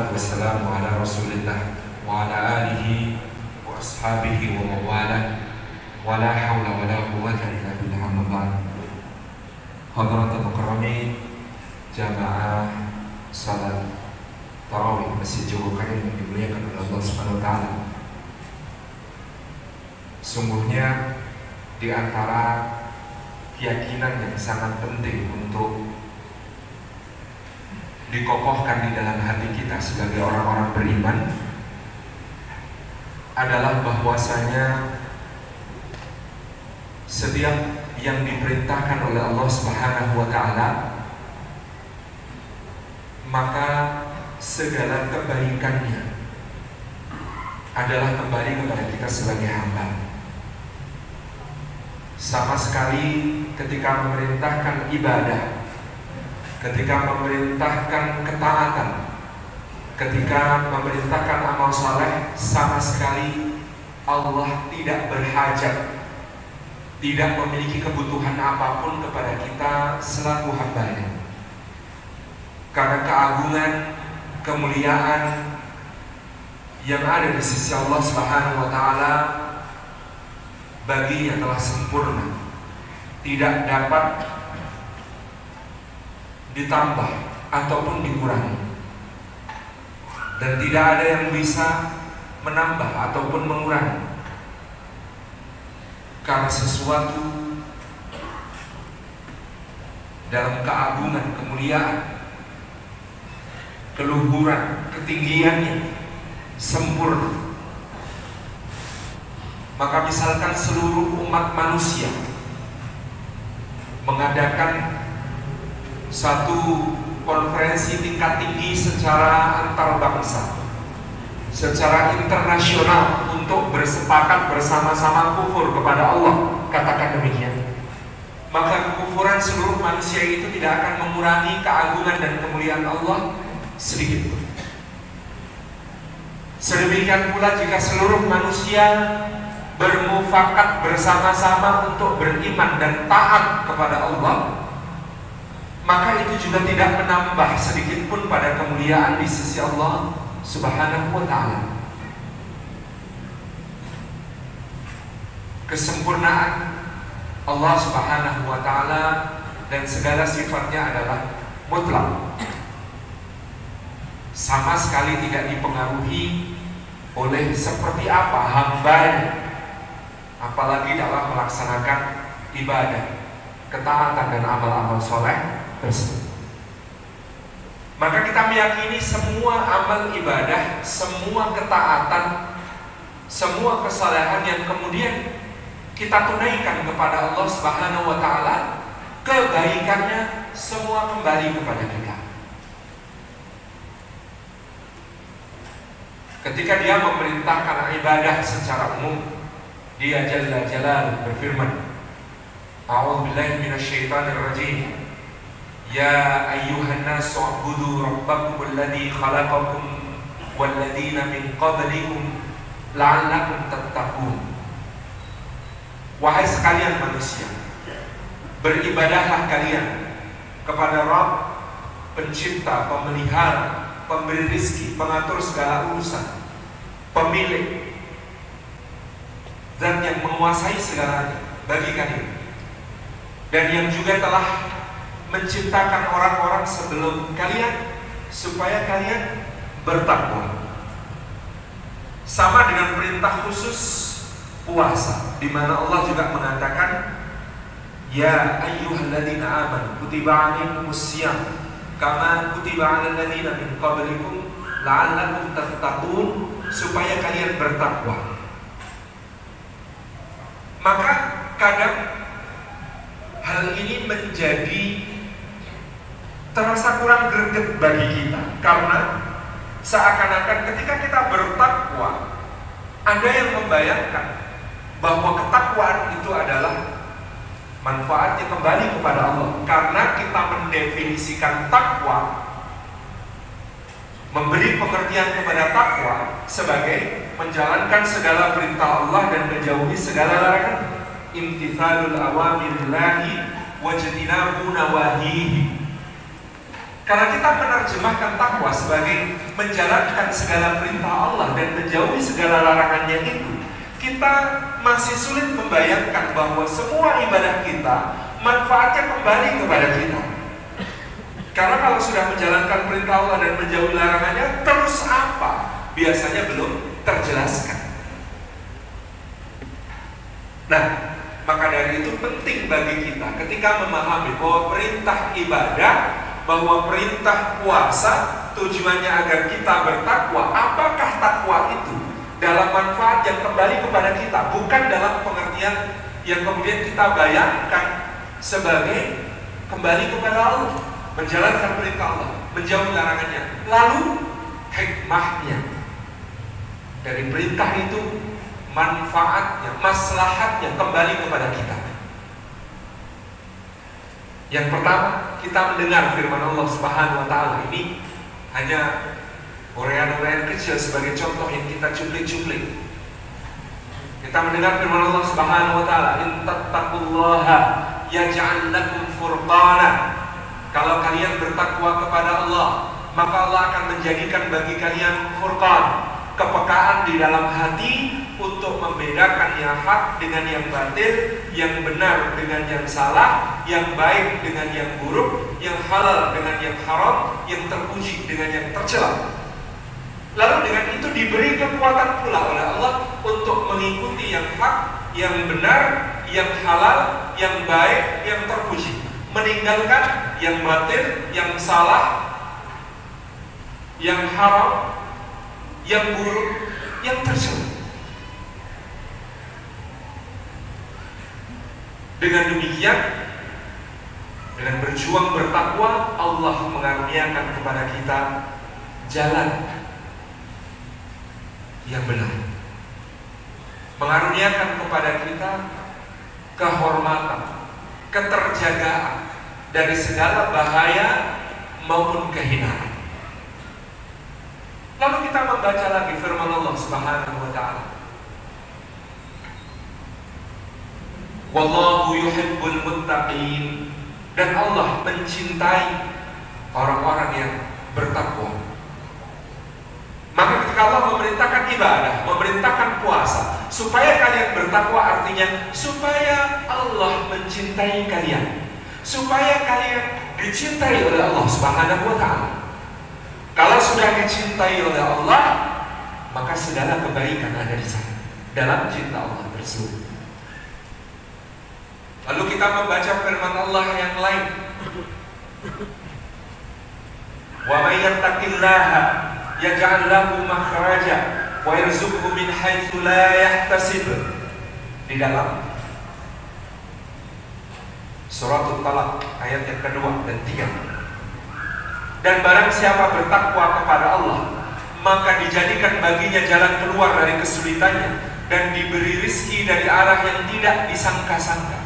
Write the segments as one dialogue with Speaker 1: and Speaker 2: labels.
Speaker 1: Wassalatu wassalamu ala Rasulillah wa ala alihi wa ashabihi wa mawalah wa la hawla wa la quwwata illa billah, amma ba'd. Hadratul mukarramin, jamaah salat tarawih Masjid Johor Karim yang dimuliakan oleh Allah Subhanahu wa taala. Sungguhnya di antara keyakinan yang sangat penting untuk dikokohkan di dalam hati kita sebagai orang-orang beriman adalah bahwasanya setiap yang diperintahkan oleh Allah Subhanahu wa taala, maka segala kebaikannya adalah kembali kepada kita sebagai hamba. Sama sekali ketika memerintahkan ibadah, ketika memerintahkan ketaatan, ketika memerintahkan amal saleh, sama sekali Allah tidak berhajat, tidak memiliki kebutuhan apapun kepada kita selaku hamba-Nya. Karena keagungan, kemuliaan yang ada di sisi Allah Subhanahu wa taala baginya telah sempurna, tidak dapat ditambah ataupun dikurangi, dan tidak ada yang bisa menambah ataupun mengurangi. Karena sesuatu dalam keagungan, kemuliaan, keluhuran, ketinggiannya sempurna. Maka misalkan seluruh umat manusia mengadakan satu konferensi tingkat tinggi secara antar bangsa, secara internasional untuk bersepakat bersama-sama kufur kepada Allah, katakan demikian, maka kekufuran seluruh manusia itu tidak akan mengurangi keagungan dan kemuliaan Allah sedikit pun. Sedemikian pula jika seluruh manusia bermufakat bersama-sama untuk beriman dan taat kepada Allah, maka itu juga tidak menambah sedikit pun pada kemuliaan di sisi Allah Subhanahu wa ta'ala. Kesempurnaan Allah Subhanahu wa ta'ala dan segala sifatnya adalah mutlak, sama sekali tidak dipengaruhi oleh seperti apa hamba-Nya, apalagi dalam melaksanakan ibadah, ketaatan dan amal-amal soleh tersebut. Maka kita meyakini semua amal ibadah, semua ketaatan, semua kesalehan yang kemudian kita tunaikan kepada Allah Subhanahu wa ta'ala, kebaikannya semua kembali kepada kita. Ketika Dia memerintahkan ibadah secara umum, Dia Jalla Jalaluhu berfirman, A'udzubillahi minasyaitonir rajim. Ya ayyuhan nasu u'budu rabbakum alladzi khalaqakum walladzina min qablikum la'allakum tattaqun. Wahai sekalian manusia, beribadahlah kalian kepada Rabb, pencipta, pemelihara, pemberi rizki, pengatur segala urusan, pemilik, dan yang menguasai segalanya bagi kalian, dan yang juga telah menciptakan orang-orang sebelum kalian supaya kalian bertakwa. Sama dengan perintah khusus puasa, di mana Allah juga mengatakan, Ya ayyuhalladzina amanu kutiba 'alaikumus syiyam kama kutiba 'alal ladzina min qablikum la'allakum tattaqun, supaya kalian bertakwa. Maka kadang hal ini menjadi terasa kurang greget bagi kita, karena seakan-akan ketika kita bertakwa, ada yang membayangkan bahwa ketakwaan itu adalah manfaatnya kembali kepada Allah. Karena kita mendefinisikan takwa, memberi pengertian kepada takwa sebagai menjalankan segala perintah Allah dan menjauhi segala larangan, imtithalul awamirillahi wajtinabu nawahihi. Karena kita menerjemahkan takwa sebagai menjalankan segala perintah Allah dan menjauhi segala larangannya itu, kita masih sulit membayangkan bahwa semua ibadah kita manfaatnya kembali kepada kita. Karena kalau sudah menjalankan perintah Allah dan menjauhi larangannya, terus apa? Biasanya belum terjelaskan. Nah, maka dari itu penting bagi kita ketika memahami bahwa perintah ibadah, bahwa perintah puasa tujuannya agar kita bertakwa. Apakah takwa itu dalam manfaat yang kembali kepada kita, bukan dalam pengertian yang kemudian kita bayangkan sebagai kembali kepada Allah, menjalankan perintah Allah, menjauhi larangannya. Lalu hikmahnya dari perintah itu, manfaatnya, maslahatnya kembali kepada kita. Yang pertama, kita mendengar firman Allah Subhanahu wa taala. Ini hanya uraian-uraian kecil sebagai contoh yang kita cuplik-cuplik. Kita mendengar firman Allah Subhanahu wa taala, "In tattaqullaha yaj'al lakum furqana." Kalau kalian bertakwa kepada Allah, maka Allah akan menjadikan bagi kalian furqan, kepekaan di dalam hati untuk membedakan yang hak dengan yang batil, yang benar dengan yang salah, yang baik dengan yang buruk, yang halal dengan yang haram, yang terpuji dengan yang tercela. Lalu dengan itu diberi kekuatan pula oleh Allah untuk mengikuti yang hak, yang benar, yang halal, yang baik, yang terpuji, meninggalkan yang batil, yang salah, yang haram, yang buruk, yang tercela. Dengan demikian, dengan berjuang bertakwa, Allah mengaruniakan kepada kita jalan yang benar, mengaruniakan kepada kita kehormatan, keterjagaan dari segala bahaya maupun kehinaan. Lalu kita membaca lagi firman Allah Subhanahu wa taala, "Wallahu yuhibbul muttaqin." Dan Allah mencintai orang-orang yang bertakwa. Maka ketika Allah memerintahkan ibadah, memerintahkan puasa, supaya kalian bertakwa, artinya supaya Allah mencintai kalian, supaya kalian dicintai oleh Allah Subhanahu wa taala. Kalau sudah dicintai oleh Allah, maka segala kebaikan ada di sana, dalam cinta Allah tersebut. Lalu kita membaca firman Allah yang lain, "Wa may yattaqillaha yaj'al lahu makhraja wa yarzuqhu min haitsu la yahtasib." Di dalam Surah At-Talaq ayat yang kedua dan 3. "Dan barang siapa bertakwa kepada Allah, maka dijadikan baginya jalan keluar dari kesulitannya dan diberi rizki dari arah yang tidak disangka-sangka."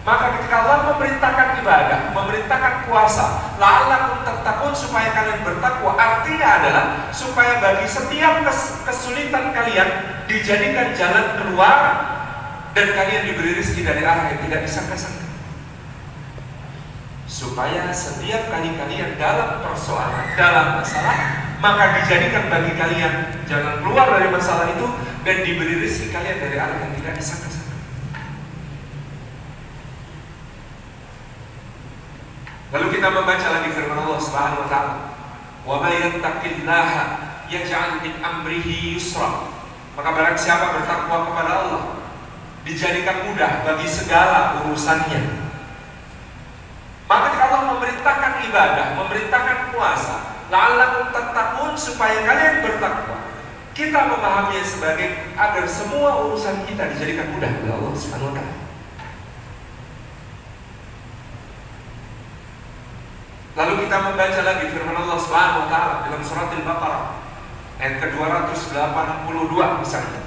Speaker 1: Maka ketika Allah memerintahkan ibadah, memerintahkan puasa, la'allakum tattaqun, supaya kalian bertakwa, artinya adalah supaya bagi setiap kesulitan kalian dijadikan jalan keluar dan kalian diberi rezeki dari arah yang tidak disangka-sangka. Supaya setiap kali kalian dalam persoalan, dalam masalah, maka dijadikan bagi kalian jalan keluar dari masalah itu dan diberi rezeki kalian dari arah yang tidak disangka-sangka. Lalu kita membaca lagi firman Allah Subhanahu wa taala, "Wa may yattaqillaha yaj'al min amrihi yusra." Maka barang siapa bertakwa kepada Allah, dijadikan mudah bagi segala urusannya. Maka ketika Allah memerintahkan ibadah, memerintahkan puasa, la'allakum tattaqun, supaya kalian bertakwa, kita memahaminya sebagai agar semua urusan kita dijadikan mudah oleh Allah Subhanahu wa taala. Lalu kita membaca lagi firman Allah Subhanahu wa taala dalam surat Al-Baqarah ayat ke-282 misalnya,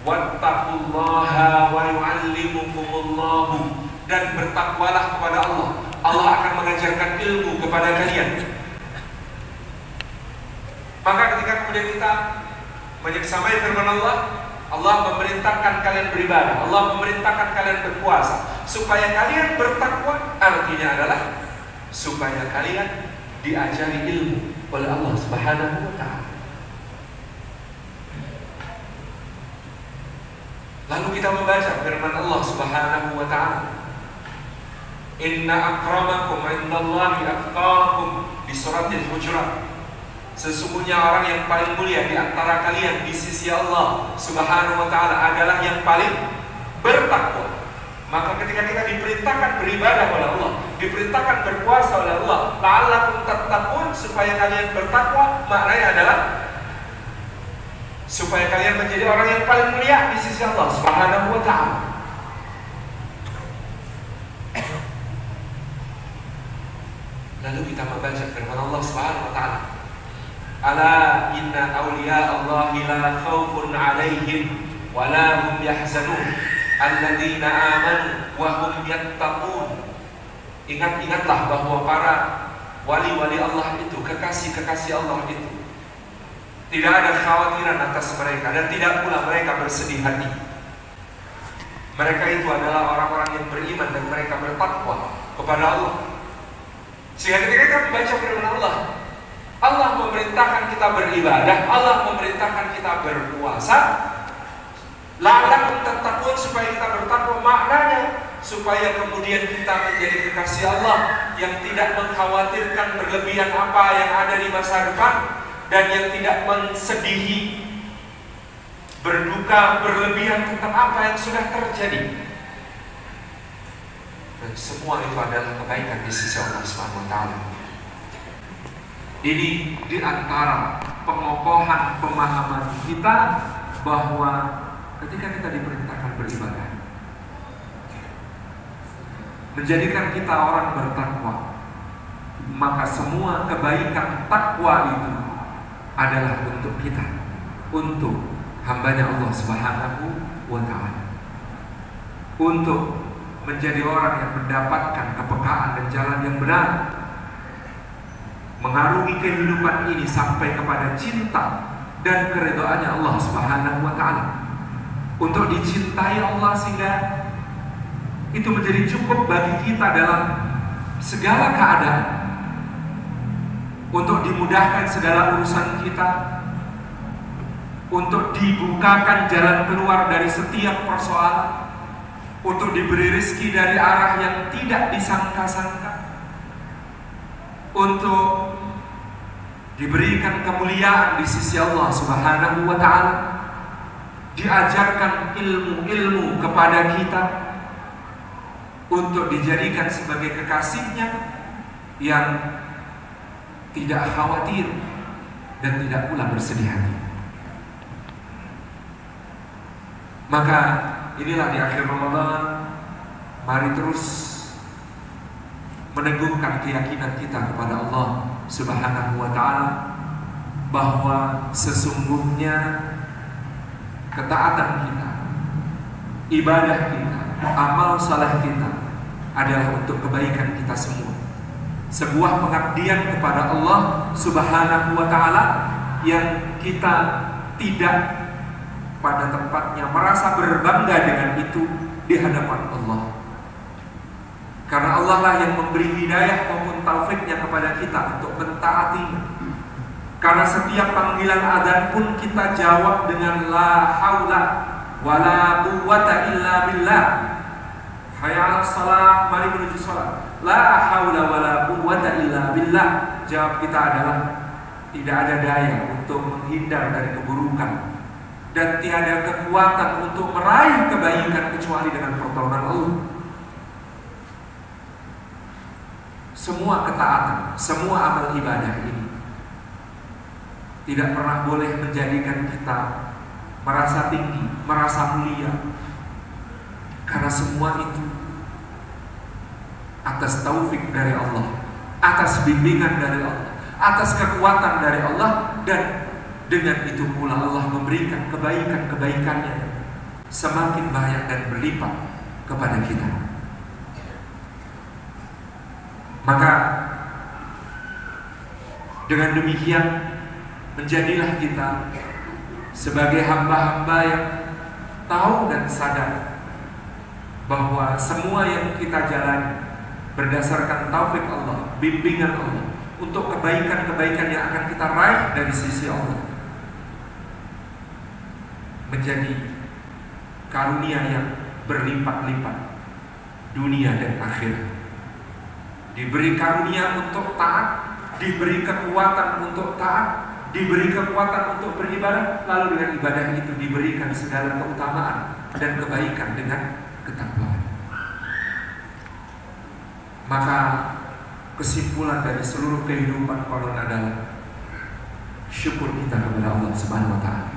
Speaker 1: "Wattaqullaha wa yu'allimukumullahu." Dan bertakwalah kepada Allah, Allah akan mengajarkan ilmu kepada kalian. Maka ketika kemudian kita menyeksamai firman Allah, Allah memerintahkan kalian beribadah, Allah memerintahkan kalian berpuasa, supaya kalian bertakwa, artinya adalah supaya kalian diajari ilmu oleh Allah Subhanahu wa ta'ala. Lalu kita membaca firman Allah Subhanahu wa ta'ala, Inna akramakum indallahi atqakum, di surat Al-Hujurat. Sesungguhnya orang yang paling mulia di antara kalian di sisi Allah Subhanahu wa ta'ala adalah yang paling bertakwa. Maka ketika kita diperintahkan beribadah oleh Allah, diperintahkan berpuasa oleh Allah, la'allakum tattaqun, supaya kalian bertakwa, maknanya adalah supaya kalian menjadi orang yang paling mulia di sisi Allah Subhanahu wa ta'ala. Lalu kita membaca firman Allah Subhanahu wa ta'ala, Ala inna awliya Allahi la khawfun alaihim wa la hum yahzanun alladzina amanu wa hum yattaqun. Ingat-ingatlah bahwa para wali-wali Allah itu, kekasih-kekasih Allah itu, tidak ada kekhawatiran atas mereka dan tidak pula mereka bersedih hati. Mereka itu adalah orang-orang yang beriman dan mereka bertakwa kepada Allah. Sehingga ketika kita membaca firman Allah, Allah memerintahkan kita beribadah, Allah memerintahkan kita berpuasa, la'allakum tattaqun, supaya kita bertakwa, maknanya supaya kemudian kita menjadi kekasih Allah yang tidak mengkhawatirkan berlebihan apa yang ada di masa depan, dan yang tidak mensedihi, berduka berlebihan tentang apa yang sudah terjadi. Dan semua itu adalah kebaikan di sisi Allah Subhanahu wa ta'ala. Ini di antara pengokohan pemahaman kita bahwa ketika kita diperintahkan beribadah, menjadikan kita orang bertakwa, maka semua kebaikan takwa itu adalah untuk kita, untuk hambanya Allah Subhanahu wa ta'ala, untuk menjadi orang yang mendapatkan kepekaan dan jalan yang benar, mengarungi kehidupan ini sampai kepada cinta dan keridhaannya Allah Subhanahu wa ta'ala, untuk dicintai Allah sehingga itu menjadi cukup bagi kita dalam segala keadaan, untuk dimudahkan segala urusan kita, untuk dibukakan jalan keluar dari setiap persoalan, untuk diberi rezeki dari arah yang tidak disangka-sangka, untuk diberikan kemuliaan di sisi Allah Subhanahu wa ta'ala, diajarkan ilmu-ilmu kepada kita, untuk dijadikan sebagai kekasihnya yang tidak khawatir dan tidak pula bersedih hati. Maka inilah di akhir Ramadan, mari terus meneguhkan keyakinan kita kepada Allah Subhanahu wa ta'ala bahwa sesungguhnya ketaatan kita, ibadah kita, amal saleh kita adalah untuk kebaikan kita semua. Sebuah pengabdian kepada Allah Subhanahu wa ta'ala yang kita tidak pada tempatnya merasa berbangga dengan itu di hadapan Allah. Karena Allah lah yang memberi hidayah maupun taufiknya kepada kita untuk mentaatinya. Karena setiap panggilan adzan pun kita jawab dengan la haula wala quwwata illa billah. Hayya 'alas shalah, mari menuju salat. La haula wala quwwata illa billah. Jawab kita adalah tidak ada daya untuk menghindar dari keburukan dan tiada kekuatan untuk meraih kebaikan kecuali dengan pertolongan Allah. Semua ketaatan, semua amal ibadah ini tidak pernah boleh menjadikan kita merasa tinggi, merasa mulia, karena semua itu atas taufik dari Allah, atas bimbingan dari Allah, atas kekuatan dari Allah, dan dengan itu pula Allah memberikan kebaikan-kebaikannya semakin banyak dan berlipat kepada kita. Maka dengan demikian menjadilah kita sebagai hamba-hamba yang tahu dan sadar bahwa semua yang kita jalani berdasarkan taufik Allah, bimbingan Allah, untuk kebaikan-kebaikan yang akan kita raih dari sisi Allah, menjadi karunia yang berlipat-lipat dunia dan akhirat. Diberi karunia untuk taat, diberi kekuatan untuk taat, diberi kekuatan untuk beribadah, lalu dengan ibadah itu diberikan segala keutamaan dan kebaikan dengan ketakwaan. Maka kesimpulan dari seluruh kehidupan konon adalah syukur kita kepada Allah Subhanahu wa Ta'ala.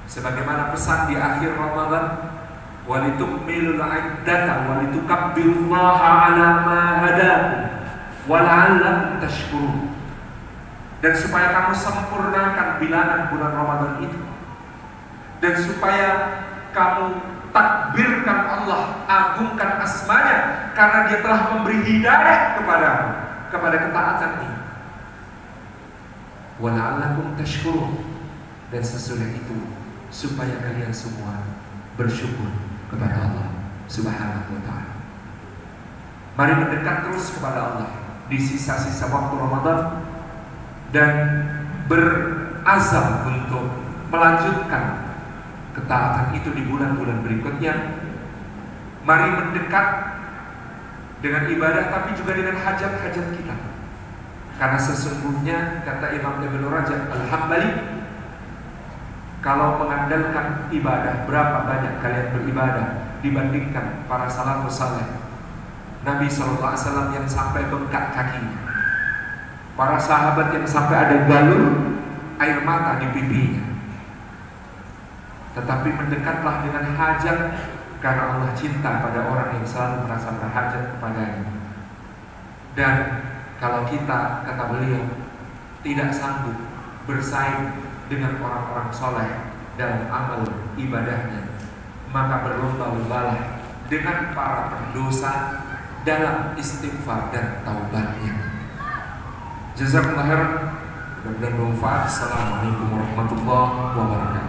Speaker 1: Sebagaimana pesan di akhir Ramadan, walitukmilul iddata walitukabbirullaha ala ma hadakum wa la'allakum tashkurun. Dan supaya kamu sempurnakan bilangan bulan Ramadan itu, dan supaya kamu takbirkan Allah, agungkan asmanya, karena Dia telah memberi hidayah kepada ketaatan ini. Wa la'allakum tashkurun. Dan sesudah itu supaya kalian semua bersyukur kepada Allah Subhanahu wa Ta'ala. Mari mendekat terus kepada Allah di sisa-sisa waktu Ramadan dan berazam untuk melanjutkan ketaatan itu di bulan-bulan berikutnya. Mari mendekat dengan ibadah tapi juga dengan hajat-hajat kita. Karena sesungguhnya kata Imam Ibn Rajab Al-Hambali, kalau mengandalkan ibadah, berapa banyak kalian beribadah dibandingkan para salafus saleh. Nabi SAW yang sampai bengkak kakinya, para sahabat yang sampai ada galur air mata di pipinya. Tetapi mendekatlah dengan hajat, karena Allah cinta pada orang yang selalu merasa berhajat kepadanya. Dan kalau kita, kata beliau, tidak sanggup bersaing dengan orang-orang soleh dalam amal ibadahnya, maka berlomba-lombalah dengan para pendosa dalam istighfar dan taubatnya. Jazakumullah khairan. Mudah-mudahan bermanfaat. Assalamualaikum warahmatullahi wabarakatuh.